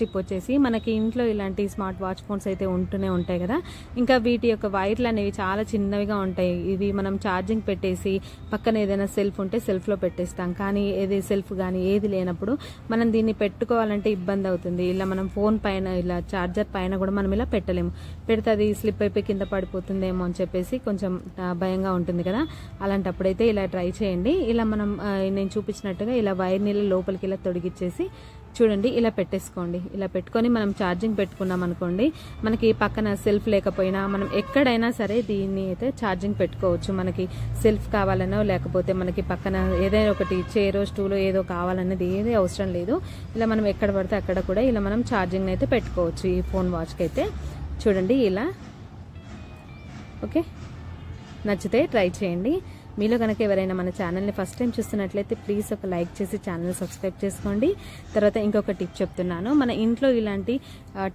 Tip వచ్చేసి మనకి ఇంట్లో ఇలాంటి స్మార్ట్ వాచ్ ఫోన్స్ అయితే ఉంటూనే ఉంటాయి కదా. ఇంకా వీటి యొక్క వైర్లు అనేవి చాలా చిన్నవిగా ఉంటాయి. ఇవి మనం ఛార్జింగ్ పెట్టేసి పక్కన ఏదైనా సెల్ఫ్ ఉంటే సెల్ఫ్లో పెట్టేస్తాం. కానీ ఏది సెల్ఫ్ కానీ ఏది లేనప్పుడు మనం దీన్ని పెట్టుకోవాలంటే ఇబ్బంది అవుతుంది. ఇలా మనం ఫోన్ పైన ఇలా ఛార్జర్ పైన కూడా మనం ఇలా పెట్టలేము. పెడితే అది స్లిప్ అయిపోయి కింద పడిపోతుందేమో అని చెప్పేసి కొంచెం భయంగా ఉంటుంది కదా. అలాంటప్పుడైతే ఇలా ట్రై చేయండి. ఇలా మనం నేను చూపించినట్టుగా ఇలా వైర్ నీళ్ళ లోపలికి ఇలా తొడిగిచ్చేసి చూడండి ఇలా పెట్టేసుకోండి. ఇలా పెట్టుకొని మనం ఛార్జింగ్ పెట్టుకున్నాం అనుకోండి, మనకి పక్కన సెల్ఫ్ లేకపోయినా మనం ఎక్కడైనా సరే దీన్ని అయితే ఛార్జింగ్ పెట్టుకోవచ్చు. మనకి సెల్ఫ్ కావాలనో లేకపోతే మనకి పక్కన ఏదైనా ఒకటి చైరో స్టూలో ఏదో కావాలనేది ఏది అవసరం లేదు. ఇలా మనం ఎక్కడ పడితే అక్కడ కూడా ఇలా మనం ఛార్జింగ్ అయితే పెట్టుకోవచ్చు ఈ ఫోన్ వాచ్కి అయితే. చూడండి ఇలా. ఓకే, నచ్చితే ట్రై చేయండి. మీలో కనుక ఎవరైనా మన ఛానల్ని ఫస్ట్ టైం చూస్తున్నట్లయితే ప్లీజ్ ఒక లైక్ చేసి ఛానల్ సబ్స్క్రైబ్ చేసుకోండి. తర్వాత ఇంకొక టిప్ చెప్తున్నాను. మన ఇంట్లో ఇలాంటి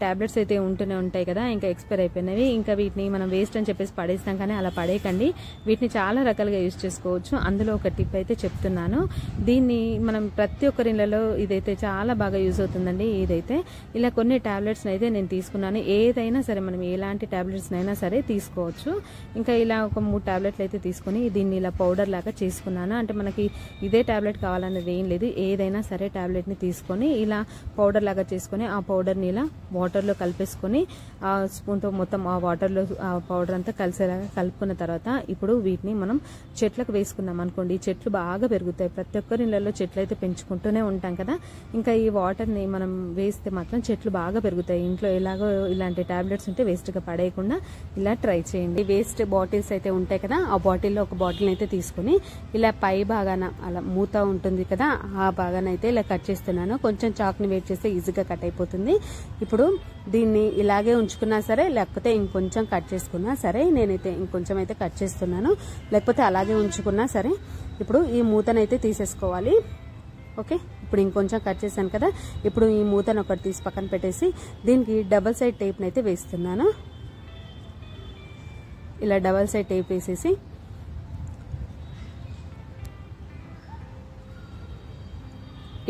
టాబ్లెట్స్ అయితే ఉంటూనే ఉంటాయి కదా, ఇంకా ఎక్స్పైర్ అయిపోయినవి. ఇంకా వీటిని మనం వేస్ట్ అని చెప్పేసి పడేస్తాం, కానీ అలా పడేయకండి. వీటిని చాలా రకాలుగా యూజ్ చేసుకోవచ్చు. అందులో ఒక టిప్ అయితే చెప్తున్నాను. దీన్ని మనం ప్రతి ఒక్కరిలో ఇదైతే చాలా బాగా యూజ్ అవుతుందండి. ఇదైతే ఇలా కొన్ని టాబ్లెట్స్ని అయితే నేను తీసుకున్నాను. ఏదైనా సరే మనం ఎలాంటి టాబ్లెట్స్ని అయినా సరే తీసుకోవచ్చు. ఇంకా ఇలా ఒక 3 టాబ్లెట్లు అయితే తీసుకొని దీన్ని ఇలా పౌడర్ లాగా చేసుకున్నాను. అంటే మనకి ఇదే టాబ్లెట్ కావాలనేది ఏం లేదు. ఏదైనా సరే టాబ్లెట్ని తీసుకొని ఇలా పౌడర్ లాగా చేసుకొని ఆ పౌడర్ని ఇలా వాటర్లో కలిపేసుకొని ఆ స్పూన్తో మొత్తం ఆ వాటర్లో ఆ పౌడర్ అంతా కలిసేలాగా కలుపుకున్న తర్వాత ఇప్పుడు వీటిని మనం చెట్లకు వేసుకున్నాం అనుకోండి, చెట్లు బాగా పెరుగుతాయి. ప్రతి ఒక్కరి ఇళ్లలో చెట్లు అయితే పెంచుకుంటూనే ఉంటాం కదా. ఇంకా ఈ వాటర్ని మనం వేస్తే మాత్రం చెట్లు బాగా పెరుగుతాయి. ఇంట్లో ఎలాగో ఇలాంటి టాబ్లెట్స్ ఉంటే వేస్ట్గా పడేయకుండా ఇలా ట్రై చేయండి. వేస్ట్ బాటిల్స్ అయితే ఉంటాయి కదా, ఆ బాటిల్లో ఒక బాటిల్ అయితే తీసుకొని ఇలా పై భాగాన అలా మూత ఉంటుంది కదా, ఆ భాగాన అయితే ఇలా కట్ చేస్తున్నాను. కొంచెం చాక్ని వేట్ చేస్తే ఈజీగా కట్ అయిపోతుంది. ఇప్పుడు దీన్ని ఇలాగే ఉంచుకున్నా సరే లేకపోతే ఇంకొంచెం కట్ చేసుకున్నా సరే, నేనైతే ఇంకొంచెం అయితే కట్ చేస్తున్నాను, లేకపోతే అలాగే ఉంచుకున్నా సరే. ఇప్పుడు ఈ మూతనైతే తీసేసుకోవాలి. ఓకే, ఇప్పుడు ఇంకొంచెం కట్ చేశాను కదా, ఇప్పుడు ఈ మూతను ఒకటి తీసి పక్కన పెట్టేసి దీనికి డబల్ సైడ్ టేప్ని అయితే వేస్తున్నాను. ఇలా డబల్ సైడ్ టేప్ వేసేసి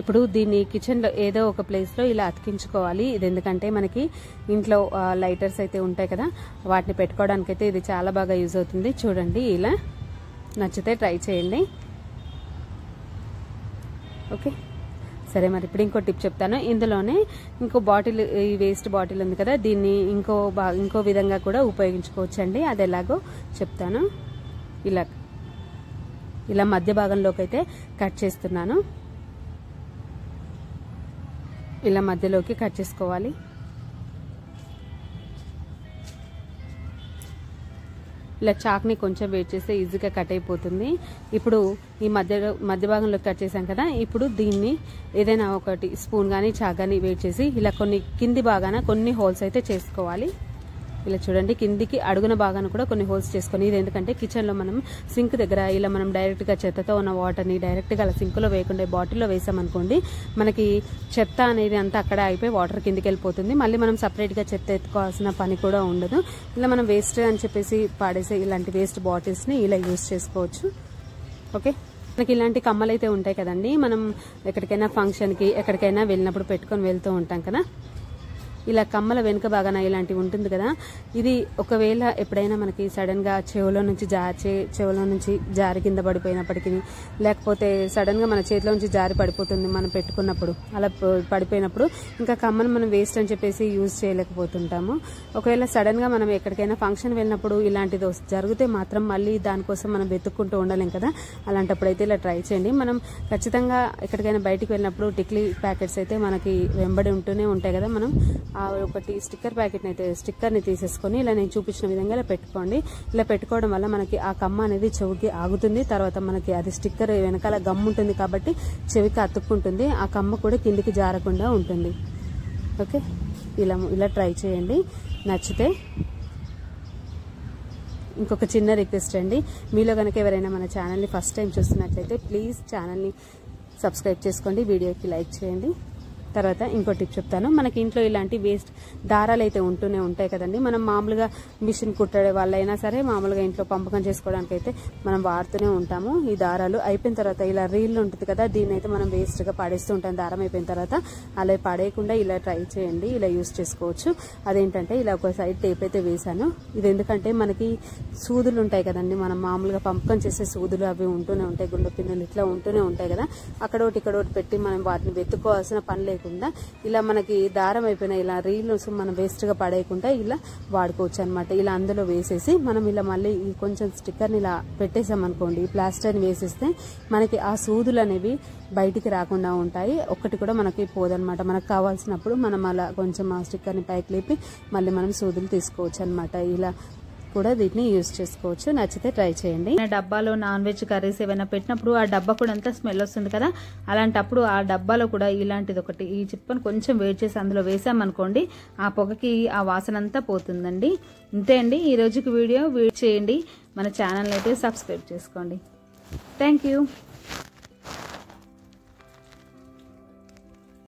ఇప్పుడు దీన్ని కిచెన్లో ఏదో ఒక ప్లేస్లో ఇలా అతికించుకోవాలి. ఇది ఎందుకంటే మనకి ఇంట్లో లైటర్స్ అయితే ఉంటాయి కదా, వాటిని పెట్టుకోవడానికైతే ఇది చాలా బాగా యూజ్ అవుతుంది. చూడండి ఇలా. నచ్చితే ట్రై చేయండి. ఓకే, సరే. మరి ఇప్పుడు ఇంకో టిప్ చెప్తాను. ఇందులోనే ఇంకో బాటిల్, ఈ వేస్ట్ బాటిల్ ఉంది కదా, దీన్ని ఇంకో విధంగా కూడా ఉపయోగించుకోవచ్చండి. అది ఎలాగో చెప్తాను. ఇలా మధ్య భాగంలోకి అయితే కట్ చేస్తున్నాను. ఇలా మధ్యలోకి కట్ చేసుకోవాలి. ఇలా చాక్ని కొంచెం వెయిట్ చేస్తే ఈజీగా కట్ అయిపోతుంది. ఇప్పుడు ఈ మధ్య భాగంలో కట్ చేసాం కదా, ఇప్పుడు దీన్ని ఏదైనా ఒకటి స్పూన్ కానీ చాక్ కానీ వెయిట్ చేసి ఇలా కింది భాగాన కొన్ని హోల్స్ అయితే చేసుకోవాలి. ఇలా చూడండి, కిందికి అడుగున భాగాన్ని కూడా కొన్ని హోల్స్ చేసుకొని. ఇది ఎందుకంటే కిచెన్లో మనం సింక్ దగ్గర ఇలా మనం డైరెక్ట్గా చెత్తతో ఉన్న వాటర్ని డైరెక్ట్గా అలా సింక్లో వేయకుండా బాటిల్లో వేసామనుకోండి, మనకి చెత్త అనేది అంతా అక్కడే అయిపోయి వాటర్ కిందికి వెళ్ళిపోతుంది. మళ్ళీ మనం సపరేట్గా చెత్త ఎత్తుకోవాల్సిన పని కూడా ఉండదు. ఇలా మనం వేస్ట్ అని చెప్పేసి పాడేసే ఇలాంటి వేస్ట్ బాటిల్స్ని ఇలా యూజ్ చేసుకోవచ్చు. ఓకే, మనకి ఇలాంటి కమ్మలు అయితే ఉంటాయి కదండి, మనం ఎక్కడికైనా ఫంక్షన్కి ఎక్కడికైనా వెళ్ళినప్పుడు పెట్టుకొని వెళ్తూ ఉంటాం కదా. ఇలా కమ్మల వెనుక భాగాన ఇలాంటివి ఉంటుంది కదా, ఇది ఒకవేళ ఎప్పుడైనా మనకి సడన్గా చెవులో నుంచి జారి కింద పడిపోయినప్పటికీ, లేకపోతే సడన్గా మన చేతిలో నుంచి జారి పడిపోతుంది మనం పెట్టుకున్నప్పుడు, అలా పడిపోయినప్పుడు ఇంకా కమ్మను మనం వేస్ట్ అని చెప్పేసి యూజ్ చేయలేకపోతుంటాము. ఒకవేళ సడన్గా మనం ఎక్కడికైనా ఫంక్షన్ వెళ్ళినప్పుడు ఇలాంటిది జరిగితే మాత్రం మళ్ళీ దానికోసం మనం వెతుక్కుంటూ ఉండలేం కదా. అలాంటప్పుడు అయితే ఇలా ట్రై చేయండి. మనం ఖచ్చితంగా ఎక్కడికైనా బయటికి వెళ్ళినప్పుడు టిక్లీ ప్యాకెట్స్ అయితే మనకి వెంబడి ఉంటూనే ఉంటాయి కదా, మనం ఒకటి స్టిక్కర్ని తీసేసుకొని ఇలా నేను చూపించిన విధంగా ఇలా పెట్టుకోండి. ఇలా పెట్టుకోవడం వల్ల మనకి ఆ కమ్మ అనేది చెవికి ఆగుతుంది. తర్వాత మనకి అది స్టిక్కర్ వెనకాల గమ్ ఉంటుంది కాబట్టి చెవికి అతుక్కుంటుంది. ఆ కమ్మ కూడా కిందికి జారకుండా ఉంటుంది. ఓకే, ఇలా ట్రై చేయండి. నచ్చితే ఇంకొక చిన్న రిక్వెస్ట్ అండి, మీలో కనుక ఎవరైనా మన ఛానల్ని ఫస్ట్ టైం చూస్తున్నట్లయితే ప్లీజ్ ఛానల్ని సబ్స్క్రైబ్ చేసుకోండి, వీడియోకి లైక్ చేయండి. తర్వాత ఇంకో టిప్ చెప్తాను. మనకి ఇంట్లో ఇలాంటి వేస్ట్ దారాలు అయితే ఉంటూనే ఉంటాయి కదండి. మనం మామూలుగా మిషన్ కుట్టే వాళ్ళైనా సరే మామూలుగా ఇంట్లో పంపకం చేసుకోవడానికి అయితే మనం వాడుతూనే ఉంటాము. ఈ దారాలు అయిపోయిన తర్వాత ఇలా రీల్ ఉంటుంది కదా, దీన్ని అయితే మనం వేస్ట్ గా పడేస్తూ ఉంటాం. దారం అయిపోయిన తర్వాత అలా పడేయకుండా ఇలా ట్రై చేయండి, ఇలా యూస్ చేసుకోవచ్చు. అదేంటంటే ఇలా ఒక సైడ్ టేప్ అయితే వేసాను. ఇది ఎందుకంటే మనకి సూదులు ఉంటాయి కదండి, మనం మామూలుగా పంపకం చేసే సూదులు అవి ఉంటూనే ఉంటాయి, గుండె పిన్నులు ఇట్లా ఉంటూనే ఉంటాయి కదా. అక్కడ ఒకటి ఇక్కడ ఒకటి పెట్టి మనం వాటిని వెతుక్కోవాల్సిన పని లేకుండా ఇలా మనకి దారం అయిపోయిన ఇలా రీల్స్ మనం వేస్ట్ గా పడేయకుండా ఇలా వాడుకోవచ్చు అనమాట. ఇలా అందులో వేసేసి మనం ఇలా మళ్ళీ ఈ కొంచెం స్టిక్కర్ని ఇలా పెట్టేసామనుకోండి, ఈ ప్లాస్టర్ని వేసేస్తే మనకి ఆ సూదులు అనేవి బయటికి రాకుండా ఉంటాయి. ఒక్కటి కూడా మనకి పోదనమాట. మనకు కావాల్సినప్పుడు మనం అలా కొంచెం ఆ స్టిక్కర్ని పైకి లేపి మళ్ళీ మనం సూదులు తీసుకోవచ్చు అనమాట. ఇలా కూడా వీటిని యూజ్ చేసుకోవచ్చు. నచ్చితే ట్రై చేయండి. డబ్బాలో నాన్ వెజ్ కర్రీస్ ఏమైనా పెట్టినప్పుడు ఆ డబ్బా కూడా అంతా స్మెల్ వస్తుంది కదా, అలాంటప్పుడు ఆ డబ్బాలో కూడా ఇలాంటిది ఒకటి ఈ చిప్పను కొంచెం వేడి చేసి అందులో వేసామనుకోండి, ఆ పొగకి ఆ వాసన అంతా పోతుందండి. ఇంతే అండి ఈ రోజుకి వీడియో. చేయండి, మన ఛానల్ అయితే సబ్స్క్రైబ్ చేసుకోండి. Thank you.